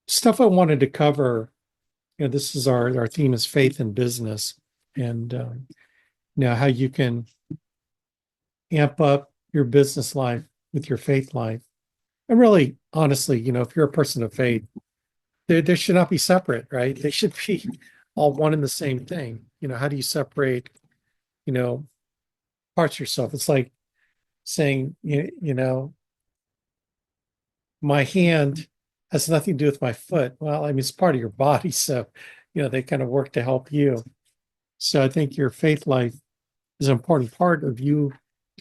stuff I wanted to cover. This is our theme is faith and business, and how you can amp up your business life with your faith life. And really, honestly, if you're a person of faith, they should not be separate, right? They should be all one and the same thing. How do you separate, you know, parts of yourself? It's like saying, my hand has nothing to do with my foot. Well, I mean, it's part of your body, so they kind of work to help you. So I think your faith life is an important part of you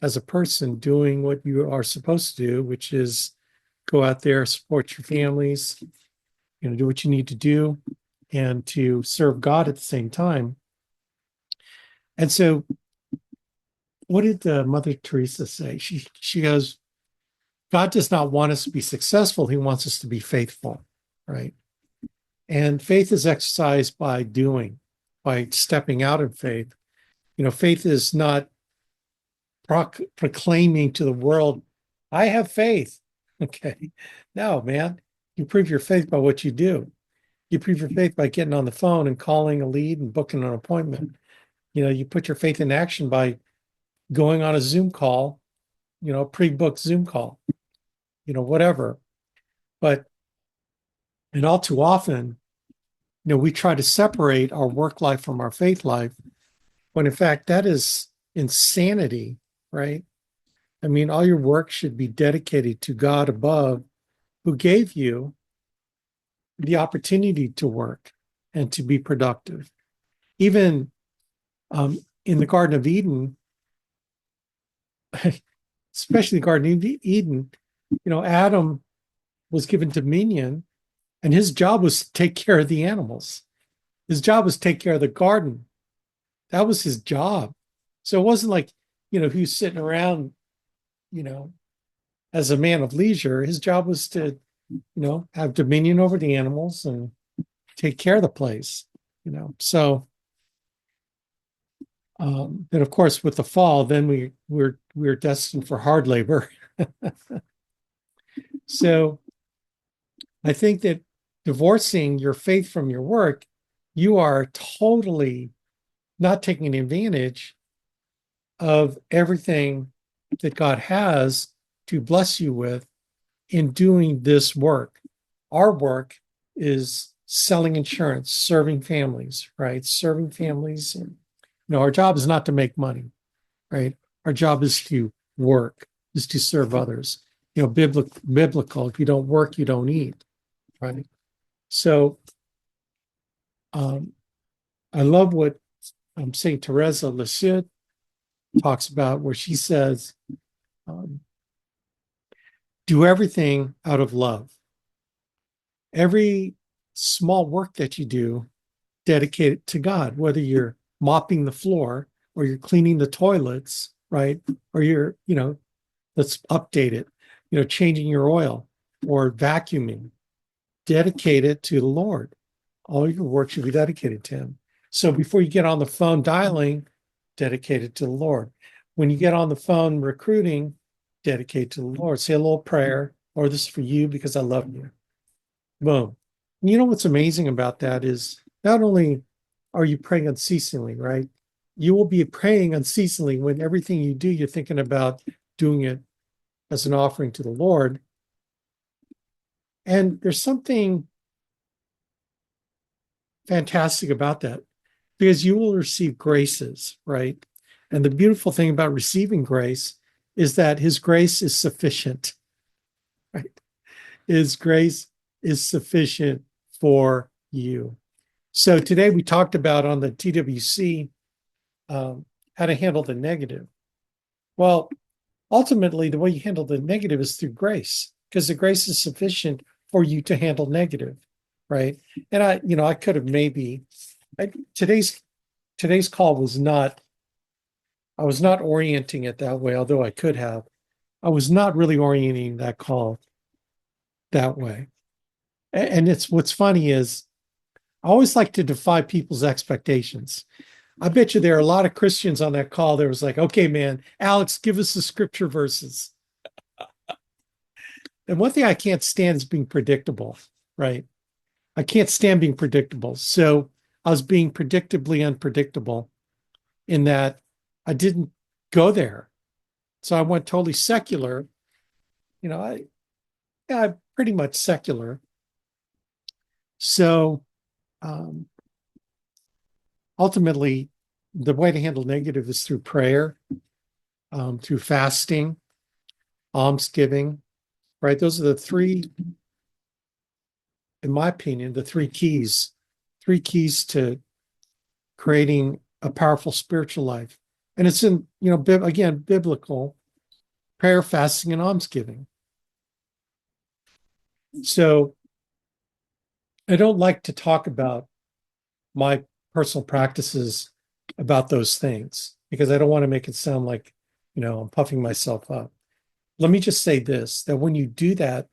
as a person doing what you are supposed to do, which is go out there, support your families, do what you need to do, and to serve God at the same time. And so, what did Mother Teresa say? She goes, God does not want us to be successful; He wants us to be faithful, right? And faith is exercised by doing, by stepping out in faith. Faith is not proclaiming to the world, I have faith. Okay. No, man. You prove your faith by what you do. You prove your faith by getting on the phone and calling a lead and booking an appointment. You put your faith in action by going on a Zoom call, pre-booked Zoom call, whatever. But, and all too often, we try to separate our work life from our faith life, when in fact that is insanity, right? I mean, all your work should be dedicated to God above, who gave you the opportunity to work and to be productive. Even in the Garden of Eden, especially the Garden of Eden, Adam was given dominion, and his job was to take care of the animals. His job was to take care of the garden. That was his job. So it wasn't like, he was sitting around, as a man of leisure. His job was to, have dominion over the animals and take care of the place, So, then of course, with the fall, then we're destined for hard labor. So I think that divorcing your faith from your work, you are totally not taking advantage of everything that God has to bless you with in doing this work. Our work is selling insurance, serving families, right? Serving families. And, our job is not to make money, right? Our job is to work, is to serve others. Biblical. If you don't work, you don't eat, right? So I love what Saint Teresa Lisieux talks about, where she says, do everything out of love. Every small work that you do, dedicate it to God, whether you're mopping the floor or you're cleaning the toilets, right? Or you're, let's update it, changing your oil or vacuuming. Dedicate it to the Lord. All your work should be dedicated to Him. So before you get on the phone dialing, dedicate it to the Lord. When you get on the phone recruiting, dedicate to the Lord. Say a little prayer, or this is for you because I love you. Boom. And you know what's amazing about that is not only are you praying unceasingly, right? You will be praying unceasingly when everything you do, you're thinking about doing it as an offering to the Lord. And there's something fantastic about that, because you will receive graces, right? And the beautiful thing about receiving grace is that His grace is sufficient, right? His grace is sufficient for you. So today we talked about on the TWC how to handle the negative. Well, ultimately, the way you handle the negative is through grace, because the grace is sufficient for you to handle negative, right? And I could have today's call was not, I was not orienting it that way, although I could have. I was not really orienting that call that way. And it's what's funny is I always like to defy people's expectations. I bet you there are a lot of Christians on that call that was like, okay, man, Alex, give us the scripture verses. And one thing I can't stand is being predictable, right? I can't stand being predictable. So I was being predictably unpredictable in that I didn't go there. So I went totally secular. You know, I'm pretty much secular. So um, ultimately, the way to handle negative is through prayer, through fasting, almsgiving, right? Those are the three, in my opinion, the three keys to creating a powerful spiritual life. And it's in, again, biblical prayer, fasting, and almsgiving. So I don't like to talk about my personal practices about those things because I don't want to make it sound like, I'm puffing myself up. Let me just say this, that when you do that,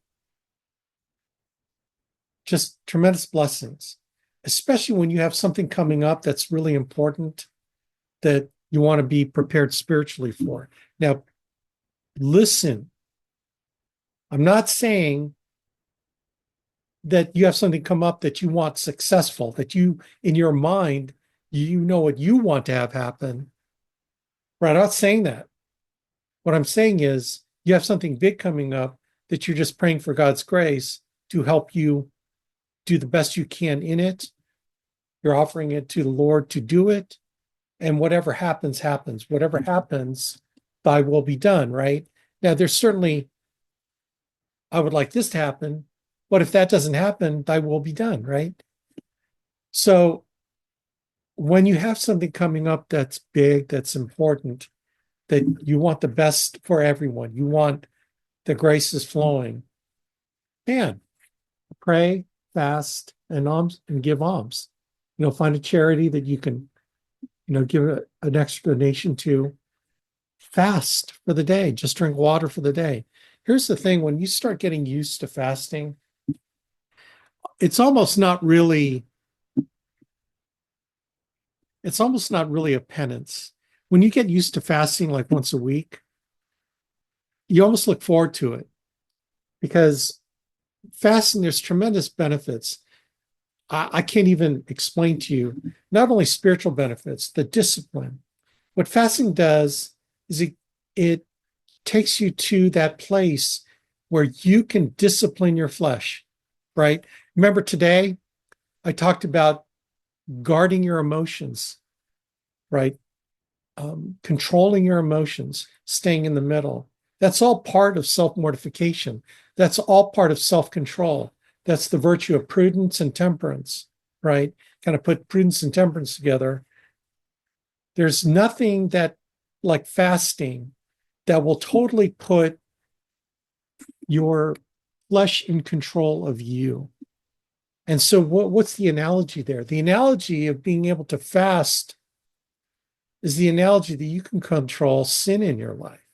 just tremendous blessings, especially when you have something coming up that's really important that you want to be prepared spiritually for. Now, listen, I'm not saying that you have something come up that you want successful, that you, in your mind, you know what you want to have happen. Right? I'm not saying that. What I'm saying is you have something big coming up that you're just praying for God's grace to help you do the best you can in it. You're offering it to the Lord to do it. And whatever happens, happens. Whatever happens, thy will be done, right? Now, there's certainly, I would like this to happen. But if that doesn't happen, thy will be done, right? So when you have something coming up that's big, that's important, that you want the best for everyone, you want the graces flowing, man, pray, fast, and alms and give alms. Find a charity that you can, give an explanation to. Fast for the day, just drink water for the day. Here's the thing, when you start getting used to fasting, it's almost not really a penance. When you get used to fasting like once a week, you almost look forward to it because fasting, there's tremendous benefits. I can't even explain to you, not only spiritual benefits, the discipline. What fasting does is it takes you to that place where you can discipline your flesh, right? Remember today, I talked about guarding your emotions, right? Controlling your emotions, staying in the middle. That's all part of self-mortification. That's all part of self-control. That's the virtue of prudence and temperance, right? Kind of put prudence and temperance together. There's nothing that, like fasting, that will totally put your flesh in control of you. And so what's the analogy there? The analogy of being able to fast is the analogy that you can control sin in your life,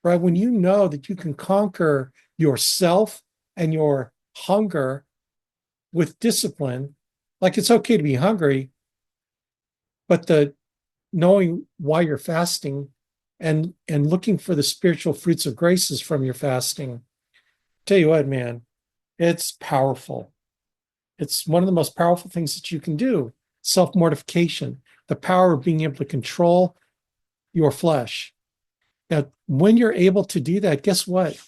right? When you know that you can conquer yourself and your hunger with discipline, like it's okay to be hungry, but the knowing why you're fasting and looking for the spiritual fruits of graces from your fasting, tell you what, man, it's powerful. It's one of the most powerful things that you can do. Self-mortification, the power of being able to control your flesh. Now, when you're able to do that, guess what?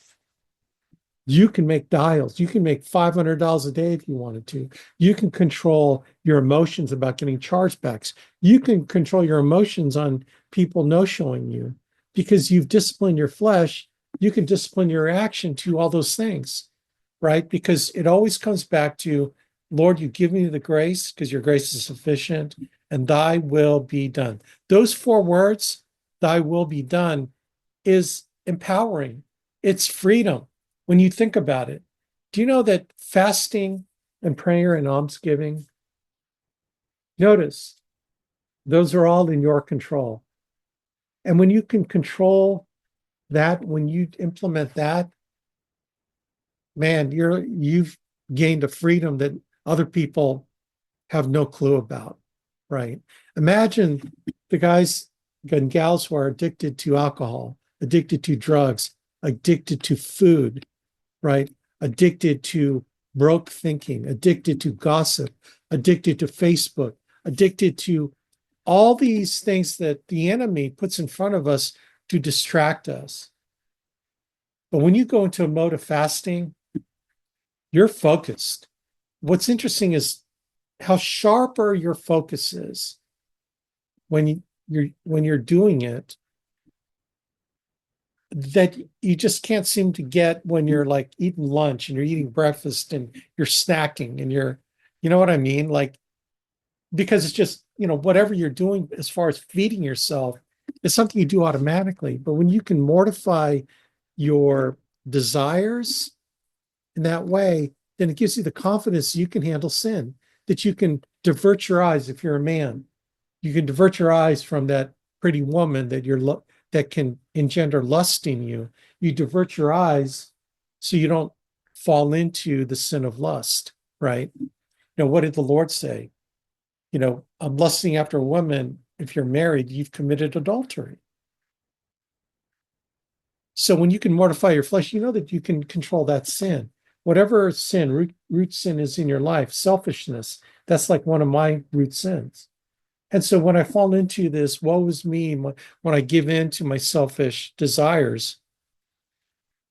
You can make dials. You can make $500 a day if you wanted to. You can control your emotions about getting chargebacks. You can control your emotions on people no-showing you because you've disciplined your flesh. You can discipline your reaction to all those things, right? Because it always comes back to, Lord, you give me the grace because your grace is sufficient and thy will be done. Those four words, thy will be done, is empowering. It's freedom. When you think about it, do you know that fasting and prayer and almsgiving, notice, those are all in your control. And when you can control that, when you implement that, man, you've gained a freedom that other people have no clue about, right? Imagine the guys and gals who are addicted to alcohol, addicted to drugs, addicted to food, right? Addicted to broke thinking, addicted to gossip, addicted to Facebook, addicted to all these things that the enemy puts in front of us to distract us. But when you go into a mode of fasting, you're focused. What's interesting is how sharper your focus is when you're doing it, that you just can't seem to get when you're like eating lunch and you're eating breakfast and you're snacking and you know what I mean? Like, because it's just, whatever you're doing as far as feeding yourself is something you do automatically. But when you can mortify your desires in that way, then it gives you the confidence you can handle sin, that you can divert your eyes. If you're a man, you can divert your eyes from that pretty woman that can engender lust in you. You divert your eyes so you don't fall into the sin of lust, right? What did the Lord say? I'm lusting after a woman. If you're married, you've committed adultery. So when you can mortify your flesh, you know that you can control that sin. Whatever sin, root sin is in your life, selfishness, that's like one of my root sins. And so when I fall into this, woe is me, when I give in to my selfish desires,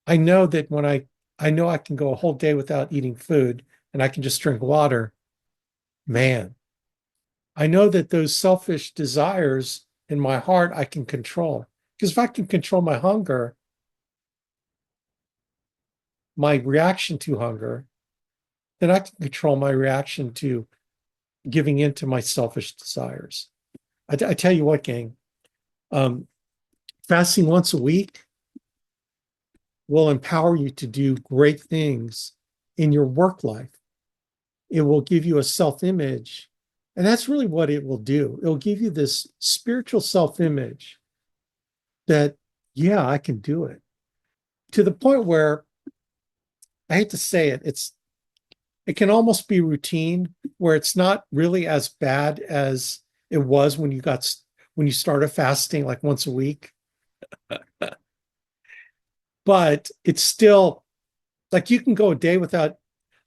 I know that I know I can go a whole day without eating food and I can just drink water. Man, I know that those selfish desires in my heart I can control. Because if I can control my hunger, my reaction to hunger, then I can control my reaction to giving in to my selfish desires. I tell you what, gang, um, fasting once a week will empower you to do great things in your work life. It will give you a self-image, and that's really what it will do. It'll give you this spiritual self-image that, yeah, I can do it. To the point where, I hate to say it, it can almost be routine, where it's not really as bad as it was when you started fasting like once a week. But it's still like you can go a day without,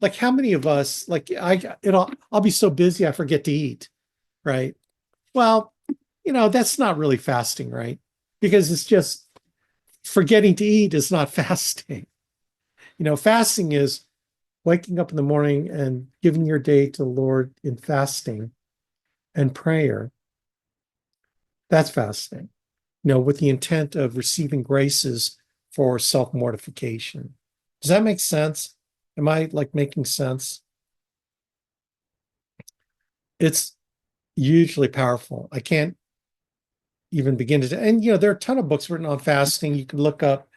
like, how many of us, like, I'll be so busy I forget to eat, right? Well, that's not really fasting, right? Because it's just forgetting to eat is not fasting. Fasting is waking up in the morning and giving your day to the Lord in fasting and prayer. That's fasting, with the intent of receiving graces for self-mortification. Does that make sense? Am I like making sense? It's hugely powerful. I can't even begin to, and there are a ton of books written on fasting. You can look up,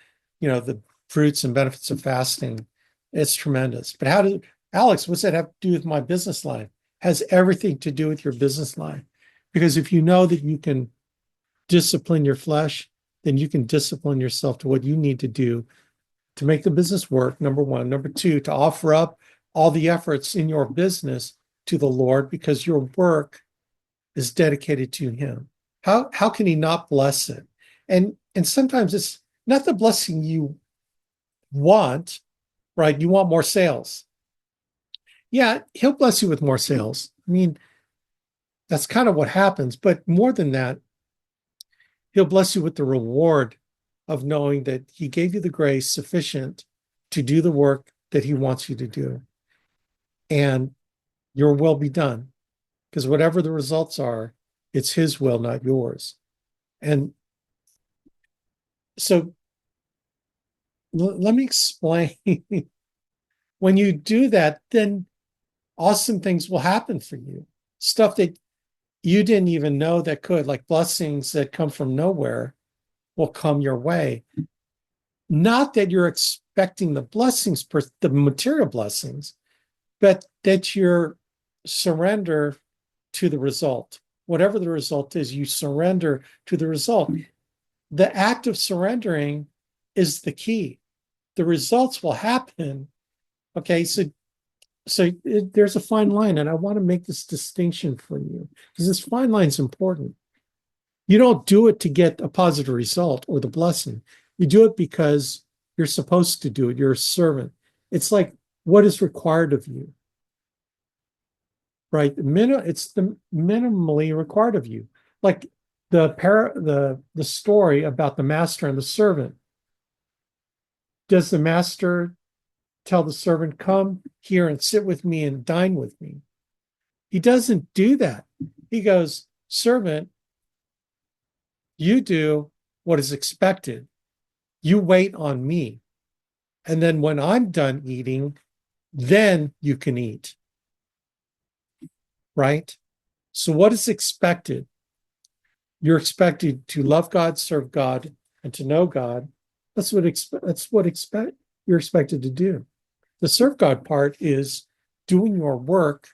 the fruits and benefits of fasting. It's tremendous. But Alex, what's that have to do with my business life? Has everything to do with your business life. Because if you know that you can discipline your flesh, then you can discipline yourself to what you need to do to make the business work, number one. Number two, to offer up all the efforts in your business to the Lord, because your work is dedicated to Him. How can He not bless it? And sometimes it's not the blessing you want, right? You want more sales. Yeah, He'll bless you with more sales. I mean, that's kind of what happens. But more than that, He'll bless you with the reward of knowing that He gave you the grace sufficient to do the work that He wants you to do. And your will be done. Because whatever the results are, it's His will, not yours. And so let me explain. When you do that, then awesome things will happen for you. Stuff that you didn't even know that could, like blessings that come from nowhere, will come your way. Not that you're expecting the blessings, the material blessings, but that you're surrender to the result. Whatever the result is, you surrender to the result. The act of surrendering is the key. The results will happen. Okay, so there's a fine line, and I want to make this distinction for you because this fine line is important. You don't do it to get a positive result or the blessing. You do it because you're supposed to do it. You're a servant. It's like what is required of you, right? It's the minimally required of you. Like the story about the master and the servant. Does the master tell the servant, come here and sit with me and dine with me? He doesn't do that. He goes, servant, you do what is expected. You wait on me. And then when I'm done eating, then you can eat. Right? So what is expected? You're expected to love God, serve God, and to know God. That's what you're expected to do. The serve God part is doing your work,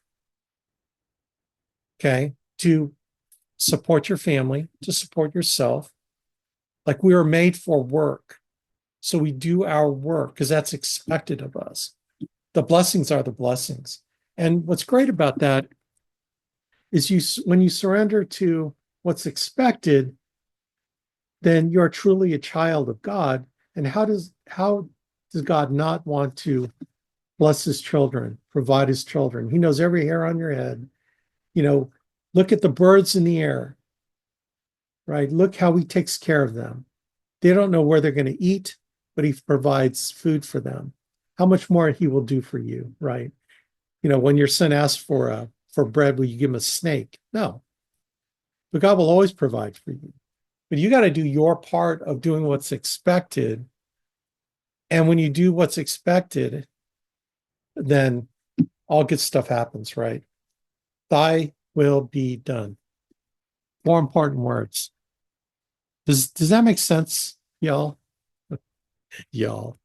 okay, to support your family, to support yourself. Like we are made for work. So we do our work because that's expected of us. The blessings are the blessings. And what's great about that is when you surrender to what's expected, then you're truly a child of God. And how does God not want to bless his children, provide his children? He knows every hair on your head. Look at the birds in the air, right? Look how he takes care of them. They don't know where they're going to eat, but he provides food for them. How much more he will do for you, right? When your son asks for bread, will you give him a snake? No. But God will always provide for you. But you got to do your part of doing what's expected. And when you do what's expected, then all good stuff happens, right? Thy will be done. More important words. Does that make sense, y'all? Y'all.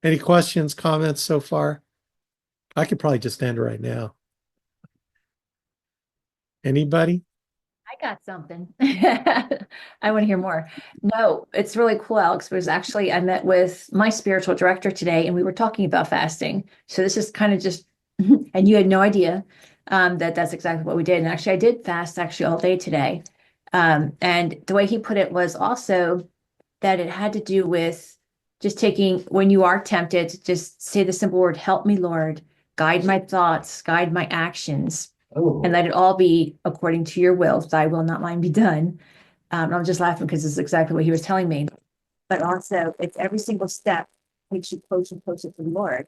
Any questions, comments so far? I could probably just end right now. Anybody? I got something. I want to hear more. No, it's really cool, Alex, because actually I met with my spiritual director today and we were talking about fasting. So this is kind of just, and you had no idea that that's exactly what we did. And actually, I did fast actually all day today. And the way he put it was also that it had to do with just taking, when you are tempted, to just say the simple word, help me, Lord, guide my thoughts, guide my actions, and let it all be according to your will. Thy will, not mine, be done. I'm just laughing because it's exactly what he was telling me. But also, it's every single step takes you closer and closer to the Lord.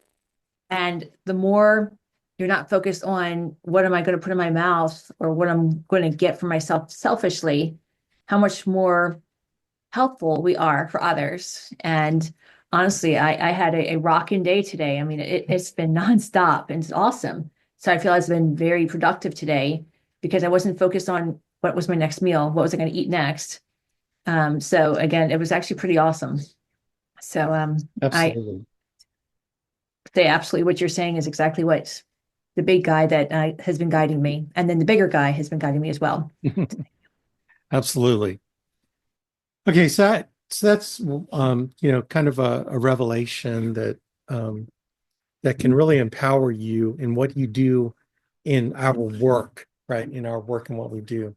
And the more you're not focused on what am I going to put in my mouth or what I'm going to get for myself selfishly, how much more helpful we are for others. And honestly, I had a rocking day today. I mean, it's been nonstop and it's awesome. So I feel I've been very productive today because I wasn't focused on what was my next meal, what was I going to eat next. So again, it was actually pretty awesome. So I Absolutely. say absolutely what you're saying is exactly what the big guy that has been guiding me, and then the bigger guy has been guiding me as well. Absolutely. Okay, so that's kind of a revelation that can really empower you in what you do in our work, right? In our work and what we do.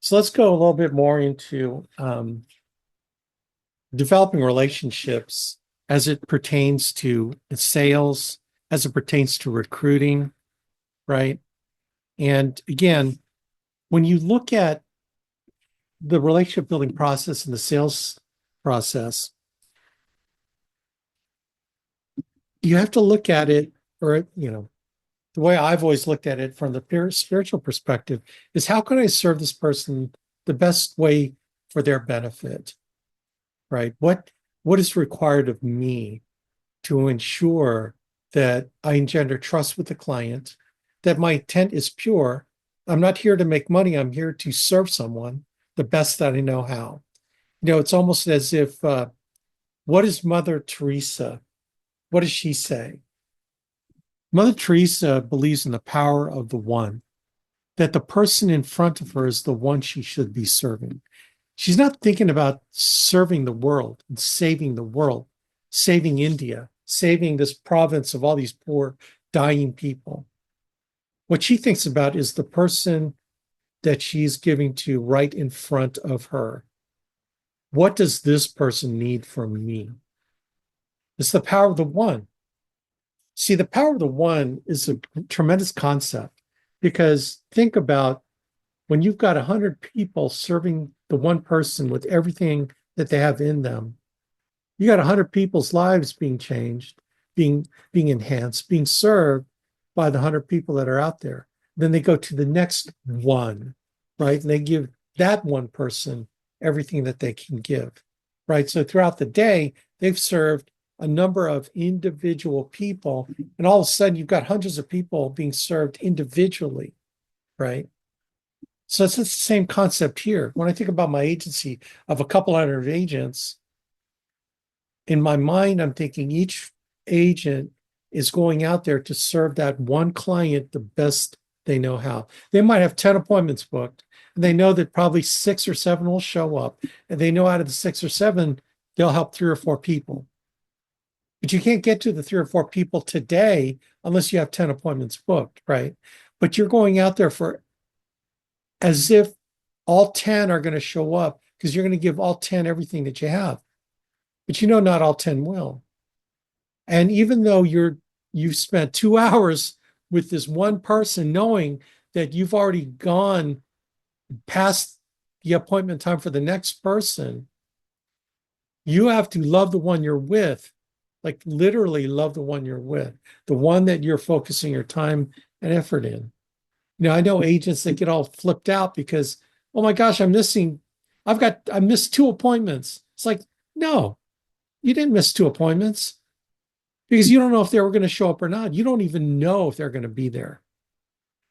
So let's go a little bit more into developing relationships as it pertains to sales, as it pertains to recruiting, right? And again, when you look at the relationship building process and the sales process, you have to look at it, or, the way I've always looked at it from the spiritual perspective is how can I serve this person the best way for their benefit, right? What is required of me to ensure that I engender trust with the client, that my intent is pure. I'm not here to make money. I'm here to serve someone the best that I know how. It's almost as if, what is Mother Teresa? What does she say? Mother Teresa believes in the power of the one, that the person in front of her is the one she should be serving. She's not thinking about serving the world and saving the world, saving India, saving this province of all these poor, dying people. What she thinks about is the person that she's giving to right in front of her. What does this person need from me? It's the power of the one. See, the power of the one is a tremendous concept because think about when you've got 100 people serving the one person with everything that they have in them, you got 100 people's lives being changed, being enhanced, being served by the 100 people that are out there. Then they go to the next one, right? And they give that one person everything that they can give, right? So throughout the day, they've served a number of individual people, and all of a sudden you've got hundreds of people being served individually, right? So it's the same concept here. When I think about my agency of a couple hundred agents, in my mind, I'm thinking each agent is going out there to serve that one client the best they know how. They might have 10 appointments booked, and they know that probably 6 or 7 will show up. And they know out of the 6 or 7, they'll help 3 or 4 people. But you can't get to the 3 or 4 people today unless you have 10 appointments booked, right? But you're going out there for as if all 10 are going to show up because you're going to give all 10 everything that you have. But not all 10 will. And even though you've spent 2 hours with this one person, knowing that you've already gone past the appointment time for the next person, you have to love the one you're with, like literally love the one you're with, the one that you're focusing your time and effort in. I know agents that get all flipped out because, oh my gosh, I missed 2 appointments. It's like, no, you didn't miss 2 appointments because you don't know if they were going to show up or not. You don't even know if they're going to be there,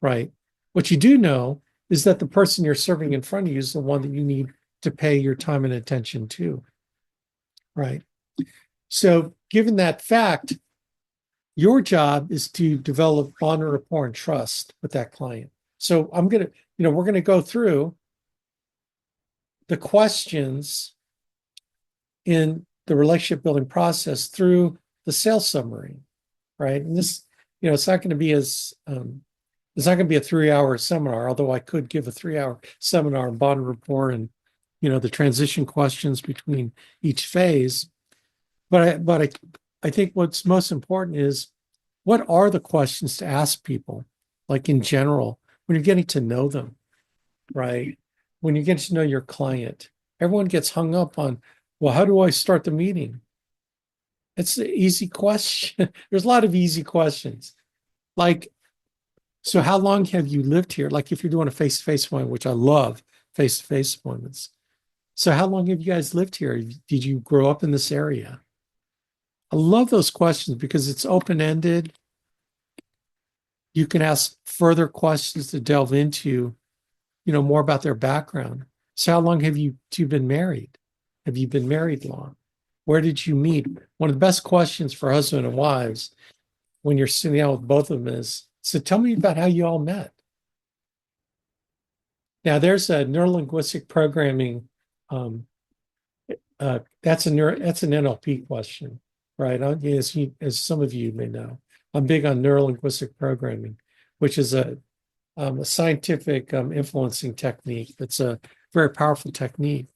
right? What you do know is that the person you're serving in front of you is the one that you need to pay your time and attention to, right? So, given that fact, your job is to develop bond, rapport, and trust with that client. So, we're going to go through the questions in the relationship building process through the sales summary, right? And this, it's not going to be it's not going to be a 3-hour seminar, although I could give a 3-hour seminar on bond rapport and, the transition questions between each phase. But I think what's most important is what are the questions to ask people, like in general, when you're getting to know them, right? When you get to know your client, everyone gets hung up on, well, how do I start the meeting? It's an easy question. There's a lot of easy questions. Like, so how long have you lived here? Like if you're doing a face-to-face appointment, which I love face-to-face appointments. So how long have you guys lived here? Did you grow up in this area? I love those questions because it's open-ended. You can ask further questions to delve into, more about their background. So how long have you two been married? Have you been married long? Where did you meet? One of the best questions for husband and wives when you're sitting down with both of them is, so tell me about how you all met. Now there's a neurolinguistic programming. That's an NLP question, right? As some of you may know, I'm big on neurolinguistic programming, which is a scientific influencing technique. That's a very powerful technique.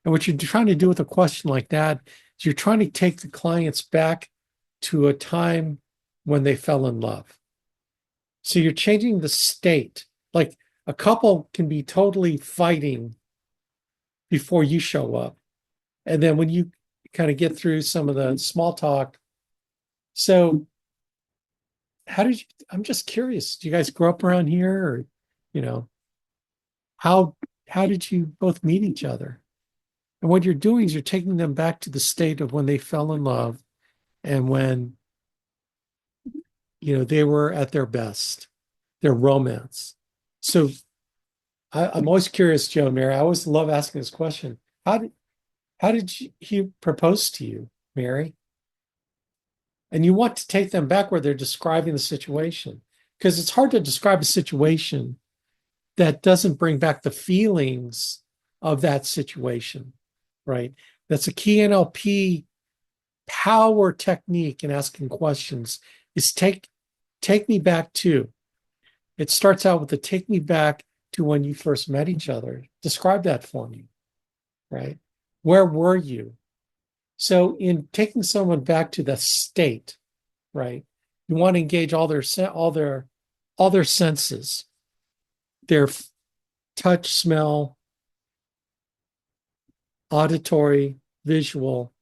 And what you're trying to do with a question like that is you're trying to take the clients back to a time when they fell in love. So you're changing the state. Like a couple can be totally fighting before you show up. And then when you kind of get through some of the small talk. So I'm just curious, do you guys grow up around here or, how did you both meet each other? And what you're doing is you're taking them back to the state of when they fell in love and when, they were at their best, their romance. So I'm always curious, Joe and Mary. I always love asking this question. How did he propose to you, Mary? And you want to take them back where they're describing the situation because it's hard to describe a situation that doesn't bring back the feelings of that situation, right? That's a key NLP power technique in asking questions is take me back to. It starts out with the take me back to when you first met each other. Describe that for me, right? Where were you? So in taking someone back to the state, right? You want to engage all their senses, their touch, smell, auditory, visual.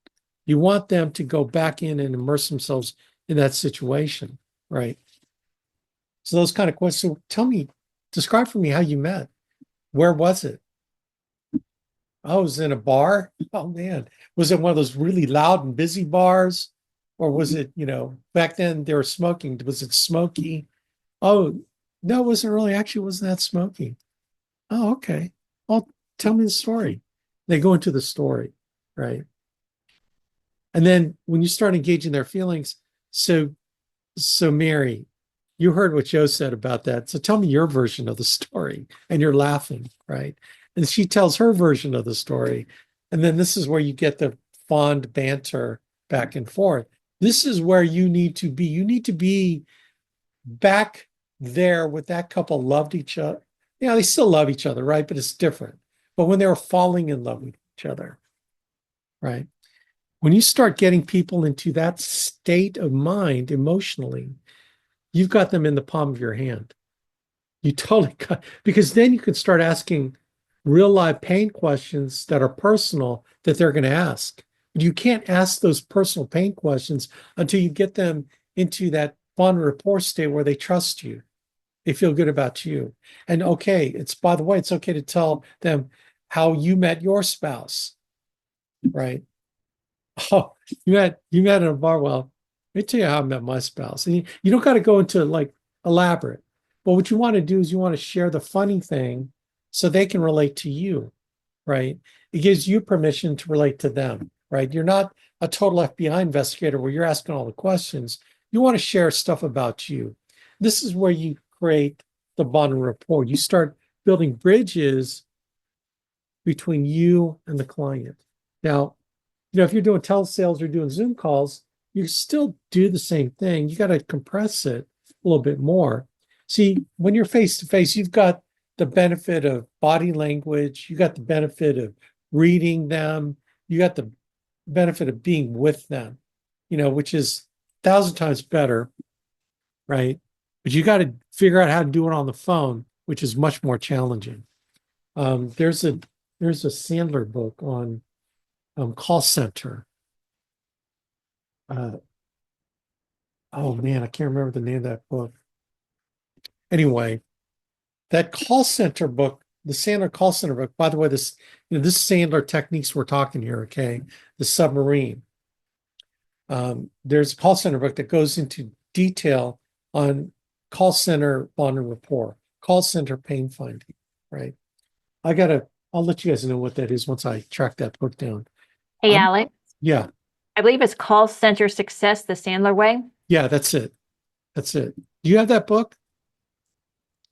You want them to go back in and immerse themselves in that situation, right? So those kind of questions. So tell me, describe for me how you met. Where was it? I was in a bar. Oh man, was it one of those really loud and busy bars, or was it, back then they were smoking? Was it smoky? Oh, no, it wasn't really. Actually, it wasn't that smoky. Oh, okay. Well, tell me the story. They go into the story, right? And then when you start engaging their feelings, so Mary, you heard what Joe said about that. So tell me your version of the story. And you're laughing, right? And she tells her version of the story. And then this is where you get the fond banter back and forth. This is where you need to be. You need to be back there with that couple loved each other. Yeah, they still love each other, right? But it's different. But when they were falling in love with each other, right? When you start getting people into that state of mind emotionally, you've got them in the palm of your hand. You totally got, because then you can start asking real live pain questions that are personal that they're going to ask. But you can't ask those personal pain questions until you get them into that bond rapport state where they trust you. They feel good about you. And okay, by the way, it's okay to tell them how you met your spouse, right? Oh, you met in a bar. Well, let me tell you how I met my spouse. And you don't got to go into like elaborate. But what you want to do is you want to share the funny thing so they can relate to you, right? It gives you permission to relate to them, right? You're not a total FBI investigator where you're asking all the questions. You want to share stuff about you. This is where you create the bond and rapport. You start building bridges between you and the client. Now, if you're doing telesales or doing Zoom calls, you still do the same thing. You got to compress it a little bit more. See, when you're face to face, you've got the benefit of body language, you got the benefit of reading them, you got the benefit of being with them, which is 1,000 times better, right? But you got to figure out how to do it on the phone, which is much more challenging. There's a Sandler book on call center. Oh man, I can't remember the name of that book. Anyway, that call center book, the Sandler call center book, by the way, this Sandler techniques we're talking here, okay? The submarine. There's a call center book that goes into detail on call center bond and rapport, call center pain finding, right? I'll let you guys know what that is once I track that book down. Hey, Alex, Yeah, I believe it's Call Center Success, the Sandler Way. yeah, that's it. That's it. Do you have that book?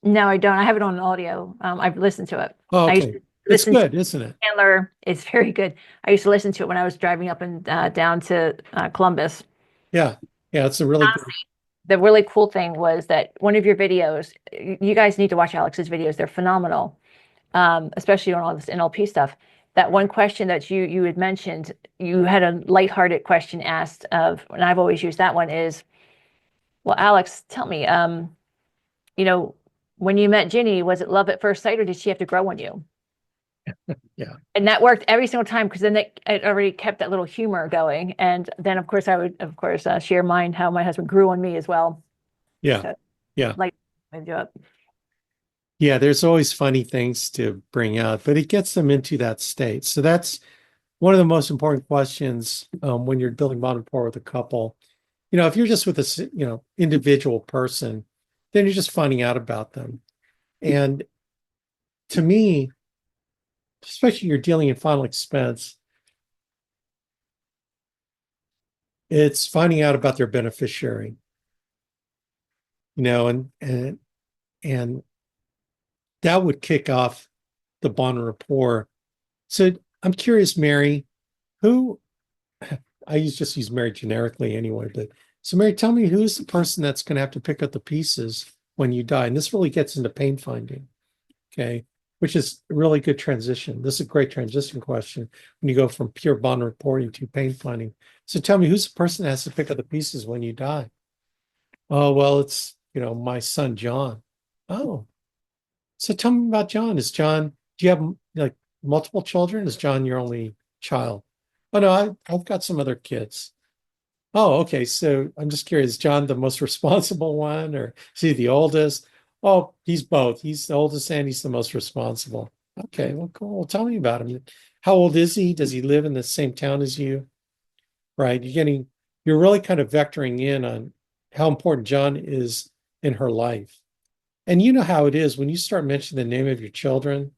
No, I don't. I have it on audio. I've listened to it. Oh, I used okay. to It's listen to good, isn't it? Sandler. It's very good. I used to listen to it when I was driving up and down to Columbus. Yeah. Yeah, it's a really good. The really cool thing was that one of your videos, you guys need to watch Alex's videos. They're phenomenal, especially on all this NLP stuff. That one question that you had mentioned, you had a lighthearted question asked of, and I've always used that one is, well, Alex, tell me, when you met Ginny, was it love at first sight or did she have to grow on you? Yeah. And that worked every single time because then it already kept that little humor going. And then, of course, I would, of course, share mine how my husband grew on me as well. Yeah. So, Yeah. like, I do it. Yeah, there's always funny things to bring out, but it gets them into that state. So that's one of the most important questions when you're building bond rapport with a couple. If you're just with a individual person, then you're just finding out about them. And to me, especially you're dealing in final expense, it's finding out about their beneficiary, and that would kick off the bond rapport. So I'm curious, Mary, who just use Mary generically anyway, but so Mary, tell me who's the person that's going to have to pick up the pieces when you die? And this really gets into pain finding, okay? Which is a really good transition. This is a great transition question when you go from pure bond reporting to pain finding. So tell me who's the person that has to pick up the pieces when you die? Oh, well, it's, my son John. Oh, so tell me about John. Do you have like multiple children? Is John your only child? Oh no, I've got some other kids. Oh, okay. So I'm just curious, is John the most responsible one, or is he the oldest? Oh, he's both. He's the oldest and he's the most responsible. Okay, well, cool. Well, tell me about him. How old is he? Does he live in the same town as you? Right. You're really kind of vectoring in on how important John is in her life. And you know how it is when you start mentioning the name of your children,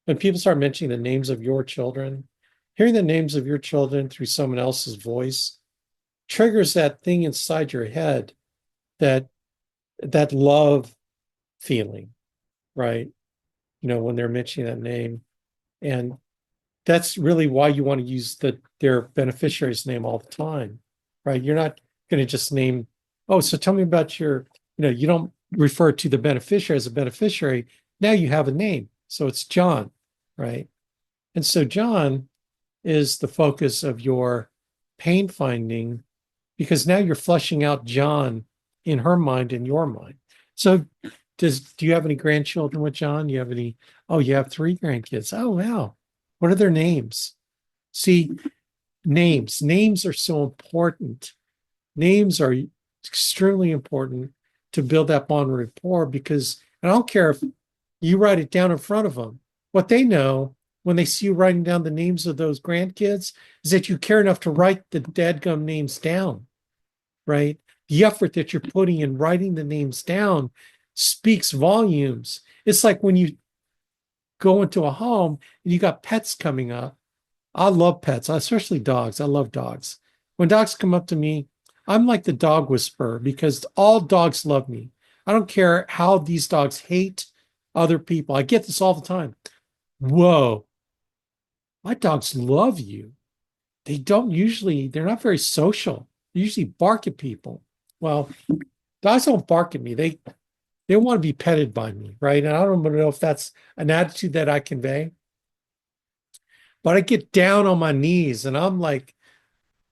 when people start mentioning the names of your children, hearing the names of your children through someone else's voice triggers that thing inside your head, that that love feeling, right? When they're mentioning that name. And that's really why you want to use their beneficiary's name all the time, right? You're not going to just name, oh, so tell me about you don't refer to the beneficiary as a beneficiary. Now you have a name. So it's John, right? And so John is the focus of your pain finding because now you're fleshing out John in her mind and your mind. So do you have any grandchildren with John? Do you have any? Oh, you have three grandkids. Oh, wow. What are their names? See, names are so important. Names are extremely important to build that bond of rapport because and I don't care if you write it down in front of them. What they know when they see you writing down the names of those grandkids is that you care enough to write the dadgum names down, right? The effort that you're putting in writing the names down speaks volumes. It's like when you go into a home and you got pets coming up. I love pets, especially dogs. I love dogs. When dogs come up to me, I'm like the dog whisperer because all dogs love me. I don't care how these dogs hate other people. I get this all the time. Whoa, my dogs love you. They're not very social. They usually bark at people. Well, dogs don't bark at me. They want to be petted by me, right? And I don't know if that's an attitude that I convey, but I get down on my knees and I'm like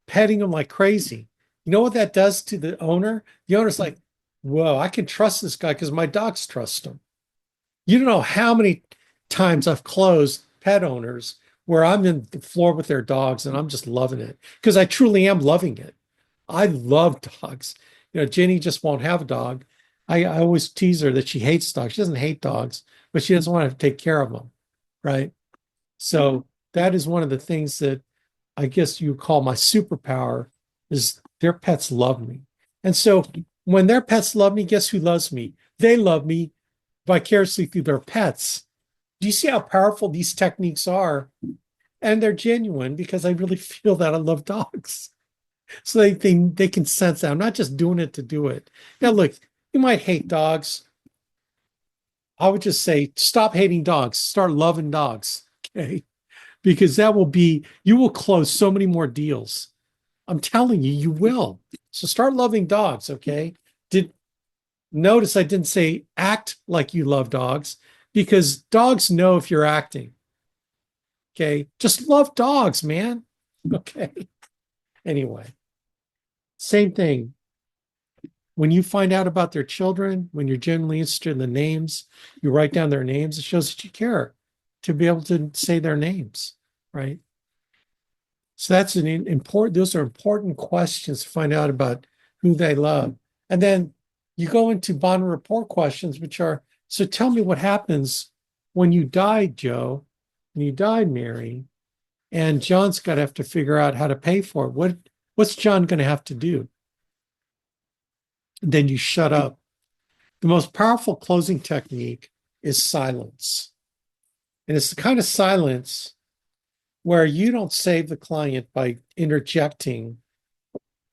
petting them like crazy. You know what that does to the owner? The owner's like, whoa, I can trust this guy because my dogs trust him. You don't know how many times I've closed pet owners where I'm in the floor with their dogs and I'm just loving it because I truly am loving it. I love dogs. Jenny just won't have a dog. I always tease her that she hates dogs. She doesn't hate dogs, but she doesn't want to take care of them. Right. So that is one of the things that I guess you call my superpower is their pets love me. And so when their pets love me, guess who loves me? They love me vicariously through their pets. Do you see how powerful these techniques are? And they're genuine because I really feel that I love dogs. So they can sense that I'm not just doing it to do it. Now, look, you might hate dogs. I would just say stop hating dogs, start loving dogs. Okay. Because you will close so many more deals. I'm telling you, you will. So start loving dogs. Okay. Did Notice I didn't say act like you love dogs because dogs know if you're acting. Okay. Just love dogs, man. Okay. Anyway, same thing. When you find out about their children, when you're genuinely interested in the names, you write down their names, it shows that you care to be able to say their names, right? So those are important questions to find out about who they love. And then you go into bond report questions, which are, so tell me what happens when you died, Joe, and you died, Mary, and John's got to have to figure out how to pay for it. What's John going to have to do? And then you shut up. The most powerful closing technique is silence. And it's the kind of silence where you don't save the client by interjecting.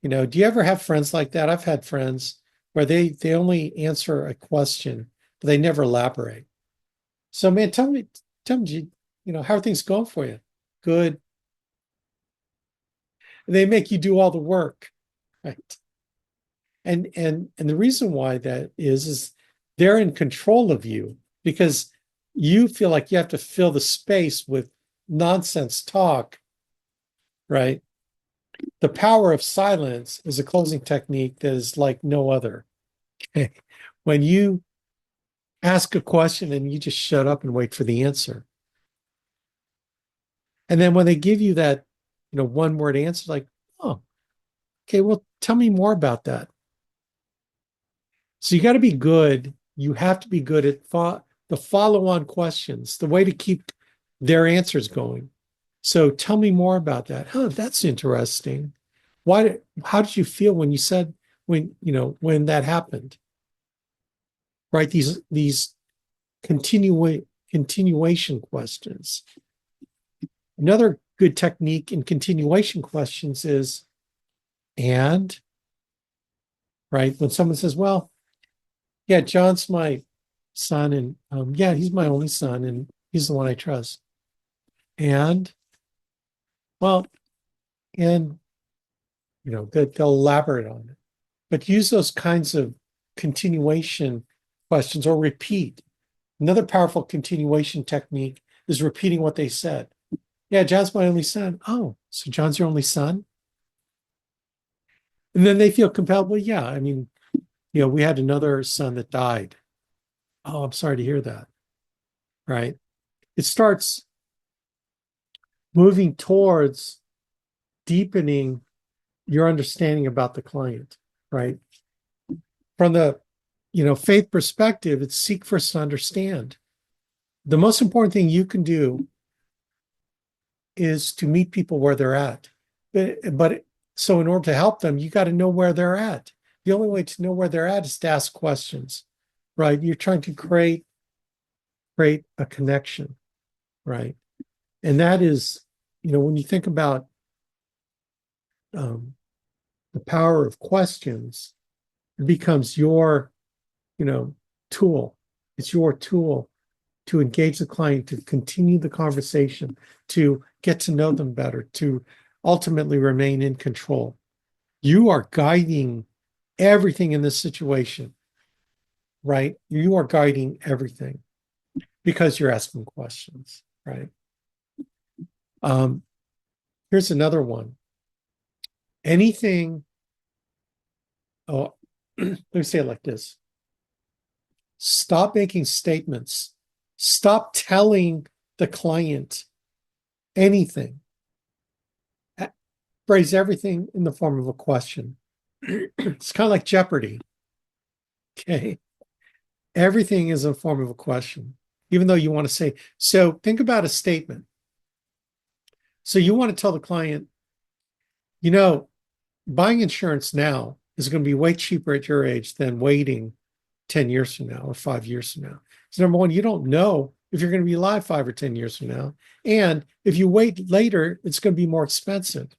Do you ever have friends like that? I've had friends where they only answer a question, but they never elaborate. So, man, tell me, how are things going for you? Good. They make you do all the work, right? And the reason why that is they're in control of you because you feel like you have to fill the space with nonsense talk, right? The power of silence is a closing technique that is like no other. Okay. When you ask a question and you just shut up and wait for the answer. And then when they give you that, one word answer, like, oh, okay, well, tell me more about that. So you got to be good. You have to be good at the follow on questions, the way to keep their answers going. So tell me more about that. Oh, that's interesting. How did you feel when you said, when that happened? Right? These continuation questions. Another good technique in continuation questions is, and, right? When someone says, well, yeah, John's my son, and yeah, he's my only son, and he's the one I trust. And, well, and, they'll elaborate on it. But use those kinds of continuation questions or repeat. Another powerful continuation technique is repeating what they said. Yeah, John's my only son. Oh, so John's your only son? And then they feel compelled. Well, yeah, I mean, we had another son that died. Oh, I'm sorry to hear that. Right. It starts moving towards deepening your understanding about the client, right? From the, faith perspective, it's seek first to understand. The most important thing you can do is to meet people where they're at. But so in order to help them, you got to know where they're at. The only way to know where they're at is to ask questions, right? You're trying to create a connection, right? And that is, when you think about um, the power of questions, it becomes your, you know, tool. It's your tool to engage the client, to continue the conversation, to get to know them better, to ultimately remain in control. You are guiding everything in this situation, right? You are guiding everything because you're asking questions, right? Um, Here's another one. Anything, oh, let me say it like this. Stop making statements. Stop telling the client anything. Phrase everything in the form of a question. It's kind of like Jeopardy. Okay. Everything is a form of a question, even though you want to say, so think about a statement. So you want to tell the client, you know, buying insurance now is going to be way cheaper at your age than waiting 10 years from now or 5 years from now. So, number one, you don't know if you're going to be alive 5 or 10 years from now. And if you wait later, it's going to be more expensive.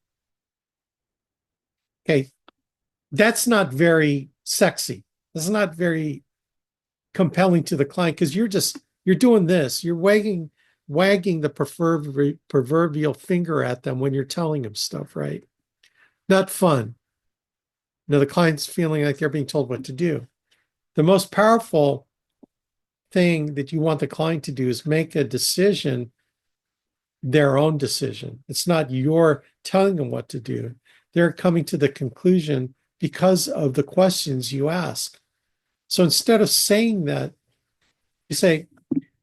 Okay. That's not very sexy. That's not very compelling to the client because you're doing this. You're wagging the proverbial finger at them when you're telling them stuff, right? Not fun. The client's feeling like they're being told what to do. The most powerful thing that you want the client to do is make a decision, their own decision. It's not your telling them what to do. They're coming to the conclusion because of the questions you ask. So instead of saying that, you say,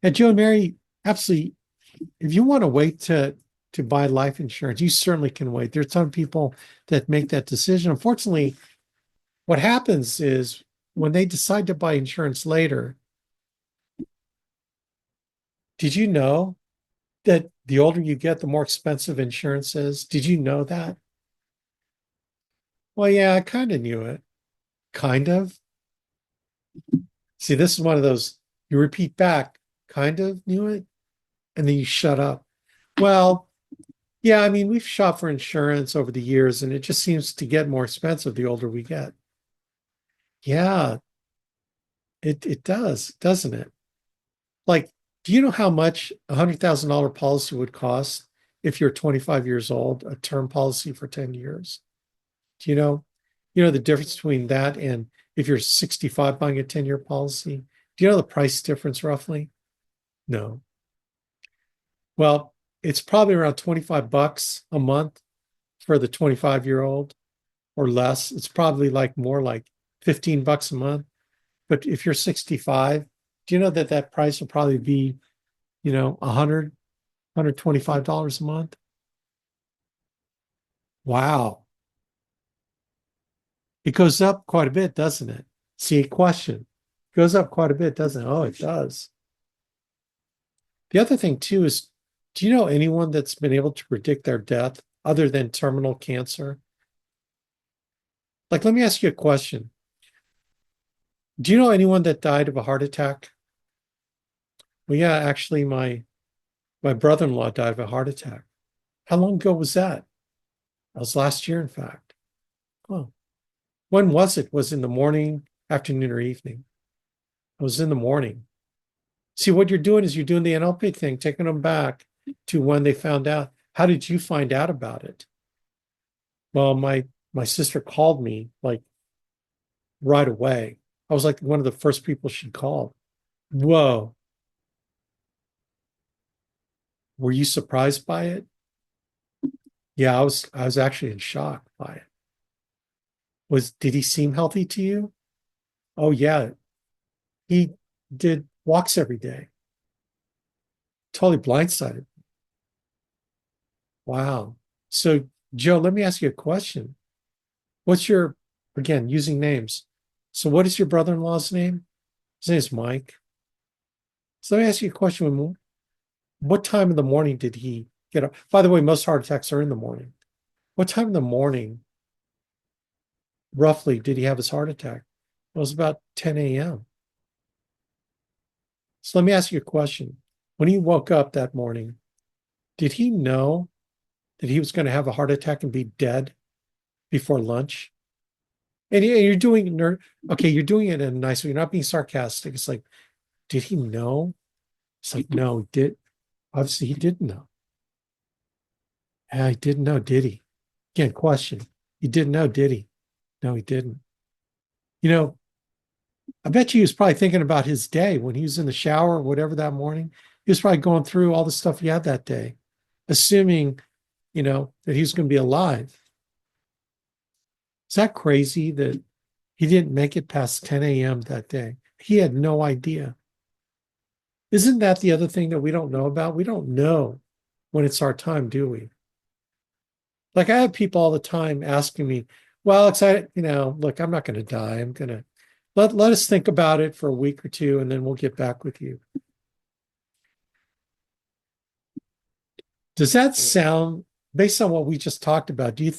hey, Joe and Mary, absolutely, if you want to wait to buy life insurance, you certainly can wait. There's some people that make that decision. Unfortunately, what happens is when they decide to buy insurance later, did you know that the older you get, the more expensive insurance is? Did you know that? Well, yeah, I kind of knew it. Kind of. See, this is one of those you repeat back, kind of knew it, and then you shut up. Well, yeah, I mean, we've shopped for insurance over the years, and it just seems to get more expensive the older we get. Yeah, it does, doesn't it? Like, do you know how much a $100,000 policy would cost if you're 25 years old, a term policy for 10 years? Do you know? You know the difference between that and if you're 65 buying a 10-year policy? Do you know the price difference roughly? No. Well, it's probably around 25 bucks a month for the 25-year-old or less. It's probably like more like 15 bucks a month But if you're 65, do you know that that price will probably be, $125 a month? Wow. It goes up quite a bit, doesn't it? See, question. It goes up quite a bit, doesn't it? Oh, it does. The other thing too is, do you know anyone that's been able to predict their death other than terminal cancer? Like, let me ask you a question. Do you know anyone that died of a heart attack? Well, yeah, actually, my brother-in-law died of a heart attack. How long ago was that? That was last year, in fact. Oh, when was it? Was it in the morning, afternoon, or evening? It was in the morning. See, what you're doing is you're doing the NLP thing, taking them back to when they found out. How did you find out about it? Well, my sister called me like right away. I was like one of the first people she called. Whoa. Were you surprised by it? Yeah, I was actually in shock by it. Did he seem healthy to you? Oh yeah. He did walks every day. Totally blindsided. Wow. So Joe, let me ask you a question. What's your, again, using names. So what is your brother-in-law's name? His name is Mike. So let me ask you a question. What time in the morning did he get up? By the way, most heart attacks are in the morning. What time in the morning, roughly, did he have his heart attack? It was about 10 a.m. So let me ask you a question. When he woke up that morning, did he know that he was going to have a heart attack and be dead before lunch? And you're doing, okay, you're doing it in a nice way. You're not being sarcastic. It's like, did he know? It's like, no, obviously he didn't know. He didn't know, did he? Again, question. He didn't know, did he? No, he didn't. You know, I bet you he was probably thinking about his day when he was in the shower or whatever that morning. He was probably going through all the stuff he had that day, assuming, that he was going to be alive. Is that crazy that he didn't make it past 10 a.m. that day? He had no idea. Isn't that the other thing that we don't know about? We don't know when it's our time, do we? Like I have people all the time asking me, well, excited, look, I'm not going to die. I'm going to let us think about it for a week or two, and then we'll get back with you. Does that sound, based on what we just talked about, do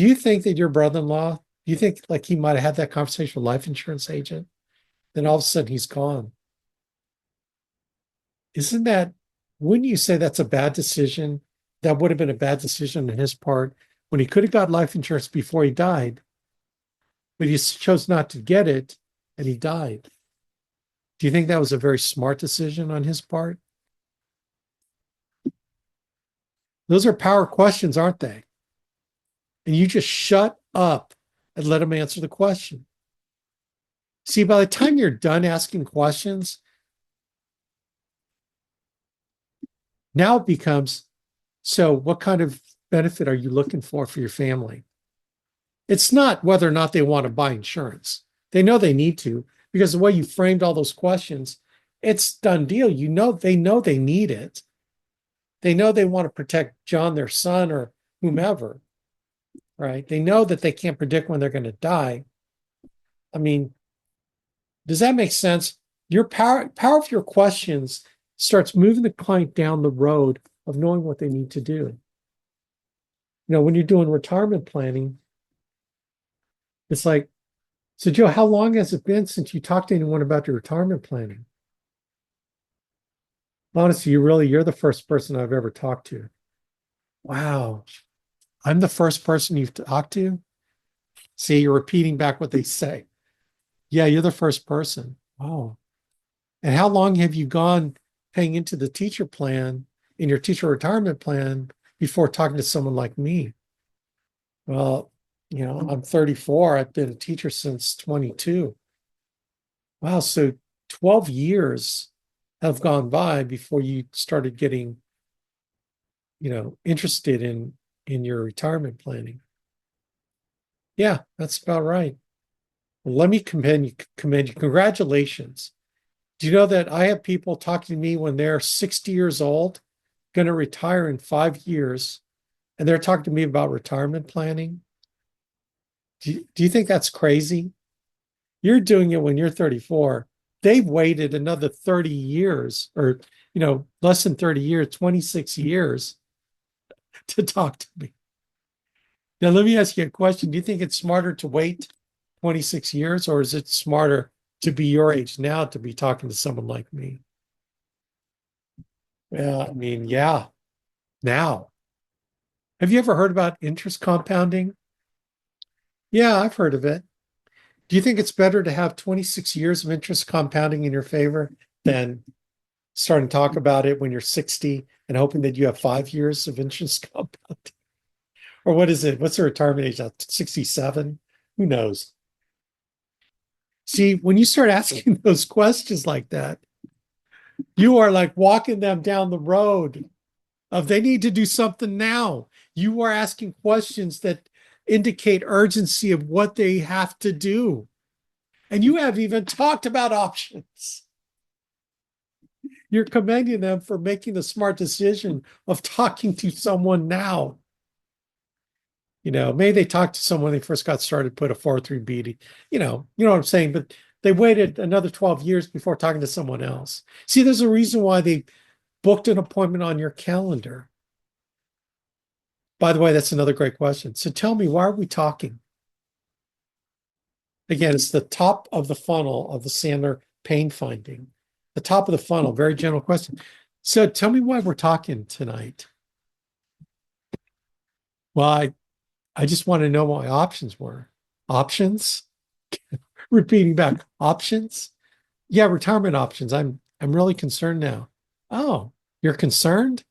you think that your brother-in-law, do you think like he might have had that conversation with a life insurance agent? Then all of a sudden he's gone. Isn't that, wouldn't you say that's a bad decision? That would have been a bad decision on his part when he could have got life insurance before he died, but he chose not to get it and he died. Do you think that was a very smart decision on his part? Those are power questions, aren't they? And you just shut up and let him answer the question. See, by the time you're done asking questions, now it becomes, so what kind of benefit are you looking for your family? It's not whether or not they want to buy insurance. They know they need to because the way you framed all those questions, it's done deal. They know they need it. They know they want to protect John, their son, or whomever, right? They know that they can't predict when they're going to die. I mean, does that make sense? Your power of your questions starts moving the client down the road of knowing what they need to do. When you're doing retirement planning, it's like, so Joe, how long has it been since you talked to anyone about your retirement planning? Honestly, you're the first person I've ever talked to. Wow. I'm the first person you've talked to? See, you're repeating back what they say. Yeah, you're the first person. Oh. And how long have you gone paying into the teacher plan in your teacher retirement plan before talking to someone like me? Well, I'm 34. I've been a teacher since 22. Wow. So 12 years have gone by before you started getting, interested in your retirement planning. Yeah, that's about right. Let me commend you. Congratulations. Do you know that I have people talking to me when they're 60 years old, going to retire in 5 years, and they're talking to me about retirement planning? Do you think that's crazy? You're doing it when you're 34. They've waited another 30 years or, less than 30 years, 26 years to talk to me. Now, let me ask you a question. Do you think it's smarter to wait 26 years, or is it smarter to be your age now to be talking to someone like me? Yeah, I mean, yeah, now. Have you ever heard about interest compounding? Yeah, I've heard of it. Do you think it's better to have 26 years of interest compounding in your favor than starting to talk about it when you're 60 and hoping that you have 5 years of interest compounding? Or what is it? What's the retirement age? 67? Who knows? See, when you start asking those questions like that, you are like walking them down the road of they need to do something now. You are asking questions that indicate urgency of what they have to do. And you have even talked about options. You're commending them for making the smart decision of talking to someone now. Maybe they talked to someone when they first got started, put a 403B, you know what I'm saying? But they waited another 12 years before talking to someone else. See, there's a reason why they booked an appointment on your calendar. By the way, that's another great question. So tell me, why are we talking? Again, it's the top of the funnel of the Sandler pain finding. The top of the funnel, very general question. So tell me why we're talking tonight. Well, I just want to know what my options were. Options? Repeating back, options? Yeah, retirement options. I'm really concerned now. Oh, you're concerned?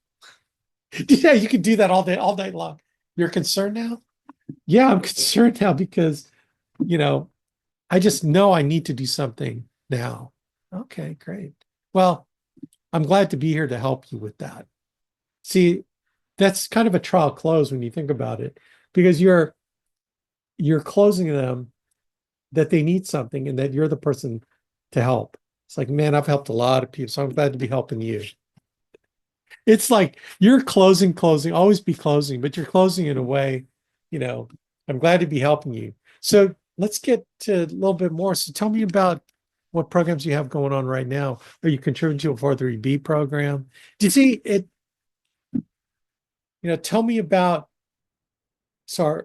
Yeah, you could do that all day long. You're concerned now? Yeah, I'm concerned now because, you know, I just know I need to do something now. Okay, great. Well, I'm glad to be here to help you with that. See, that's kind of a trial close when you think about it, because you're closing them that they need something and that you're the person to help. It's like, man, I've helped a lot of people, so I'm glad to be helping you. It's like you're closing, always be closing, but you're closing in a way, you know, I'm glad to be helping you. So let's get to a little bit more. So tell me about what programs you have going on right now. Are you contributing to a 403B program? Do you see it? Tell me about, sorry,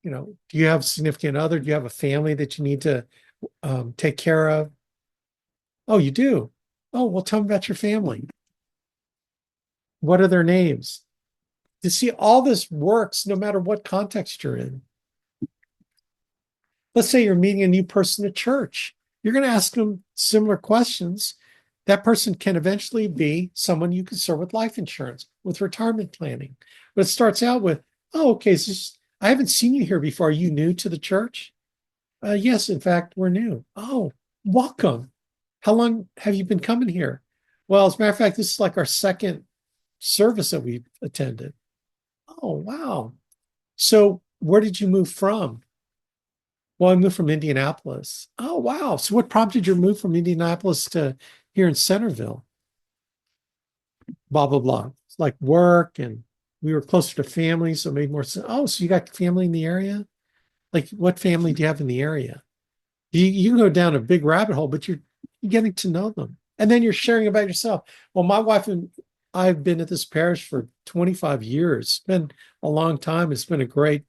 do you have a significant other? Do you have a family that you need to take care of? Oh, you do? Oh, well, tell me about your family. What are their names? To see all this works no matter what context you're in. Let's say you're meeting a new person at church. You're going to ask them similar questions. That person can eventually be someone you can serve with life insurance, with retirement planning. But it starts out with, oh, okay, I haven't seen you here before. Are you new to the church? Yes, in fact, we're new. Oh, welcome. How long have you been coming here? Well, as a matter of fact, this is like our second service that we've attended. Oh, wow. So where did you move from? Well, I moved from Indianapolis. Oh, wow. So what prompted your move from Indianapolis to here in Centerville? Blah, blah, blah. It's like work, and we were closer to family, so it made more sense. Oh, so you got family in the area? Like, what family do you have in the area? You can go down a big rabbit hole, but you're getting to know them. And then you're sharing about yourself. Well, my wife and I've been at this parish for 25 years. It's been a long time. It's been a great,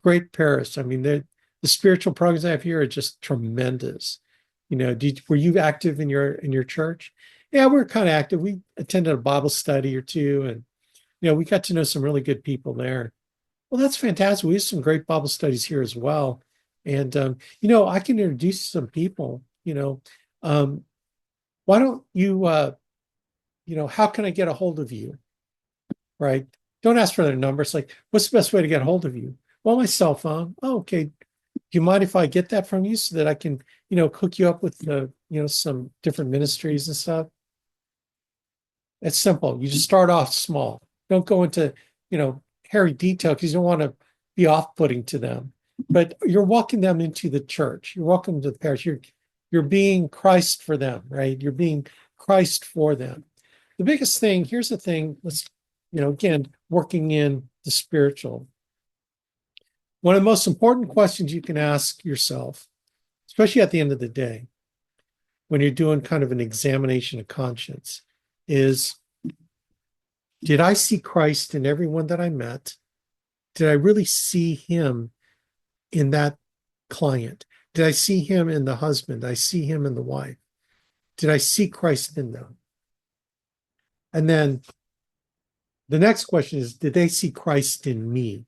great parish. I mean, the spiritual programs I have here are just tremendous. Were you active in your church? Yeah, we're kind of active. We attended a Bible study or two, and we got to know some really good people there. Well, that's fantastic. We have some great Bible studies here as well. And I can introduce some people. Why don't you how can I get a hold of you? Right? Don't ask for their numbers. Like, what's the best way to get a hold of you? Well, my cell phone. Oh, okay. Do you mind if I get that from you so that I can, hook you up with some different ministries and stuff? It's simple. You just start off small. Don't go into, hairy detail because you don't want to be off-putting to them. but you're walking them into the church. You're welcome to the parish. You're being Christ for them, right? You're being Christ for them. The biggest thing, here's the thing, let's, again, working in the spiritual. One of the most important questions you can ask yourself, especially at the end of the day, when you're doing kind of an examination of conscience, is did I see Christ in everyone that I met? Did I really see him in that client? Did I see him in the husband? Did I see him in the wife? Did I see Christ in them? And then the next question is, did they see Christ in me?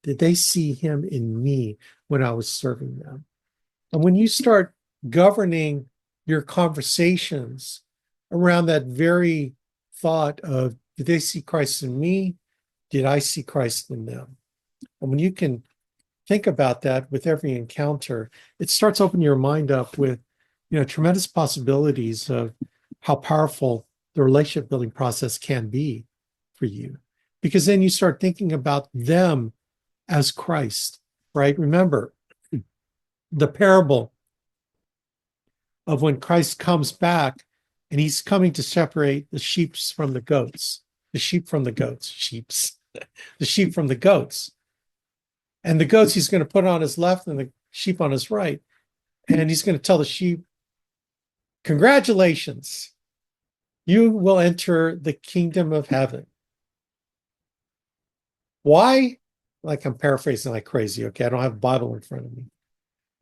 Did they see him in me when I was serving them? And when you start governing your conversations around that very thought of, did they see Christ in me? Did I see Christ in them? And when you can think about that with every encounter, it starts opening your mind up with, tremendous possibilities of how powerful the relationship building process can be for you. Because then you start thinking about them as Christ, right? Remember the parable of when Christ comes back and he's coming to separate the sheep from the goats, the sheep from the goats, the sheep from the goats. And the goats he's going to put on his left and the sheep on his right. And he's going to tell the sheep, congratulations, you will enter the kingdom of heaven. Why? Like I'm paraphrasing like crazy, okay? I don't have a Bible in front of me.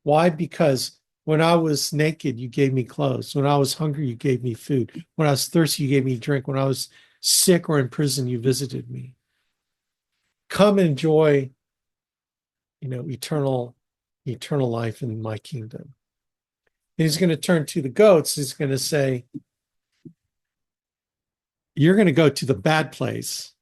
Why? Because when I was naked, you gave me clothes. When I was hungry, you gave me food. When I was thirsty, you gave me drink. When I was sick or in prison, you visited me. Come enjoy, eternal life in my kingdom. And he's going to turn to the goats. He's going to say, you're going to go to the bad place.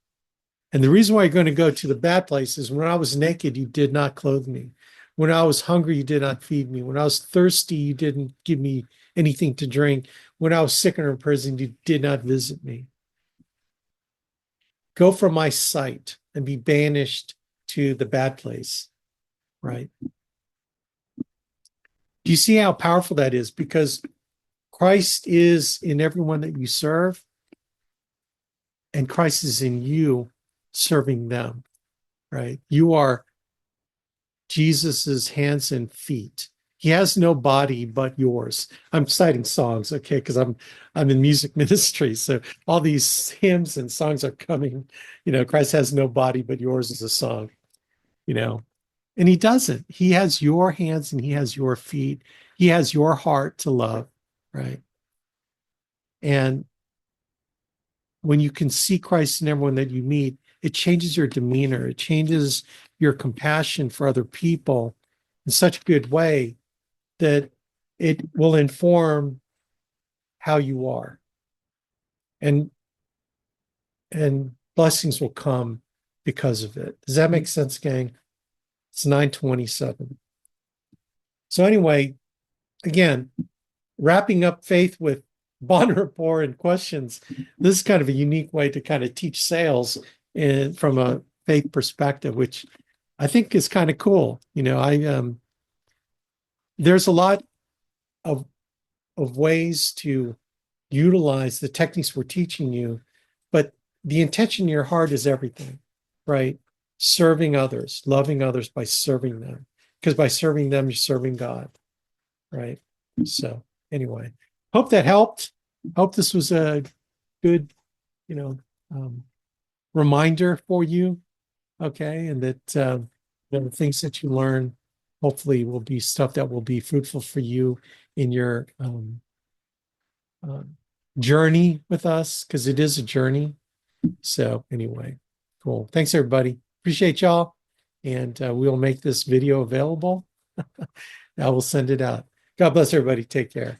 And the reason why you're going to go to the bad place is when I was naked, you did not clothe me. When I was hungry, you did not feed me. When I was thirsty, you didn't give me anything to drink. When I was sick or in prison, you did not visit me. Go from my sight and be banished to the bad place, right? Do you see how powerful that is? Because Christ is in everyone that you serve, and Christ is in you serving them, right? You are Jesus's hands and feet. He has no body but yours. I'm citing songs, okay, because I'm in music ministry, so all these hymns and songs are coming. Christ has no body but yours is a song, and he doesn't. He has your hands and he has your feet. He has your heart to love, right? And when you can see Christ in everyone that you meet, it changes your demeanor. It changes your compassion for other people in such a good way that it will inform how you are. And blessings will come because of it. Does that make sense, gang? It's 9:27. So anyway, again, wrapping up faith with bond rapport and questions. This is kind of a unique way to kind of teach sales from a faith perspective, which I think is kind of cool. There's a lot of ways to utilize the techniques we're teaching you, but the intention in your heart is everything, right? Serving others, loving others by serving them, because by serving them, you're serving God, right? So anyway, hope that helped. Hope this was a good, reminder for you, okay? And that the things that you learn hopefully will be stuff that will be fruitful for you in your journey with us, because it is a journey. So anyway, cool. Thanks, everybody. Appreciate y'all. And we'll make this video available. I will send it out. God bless everybody. Take care.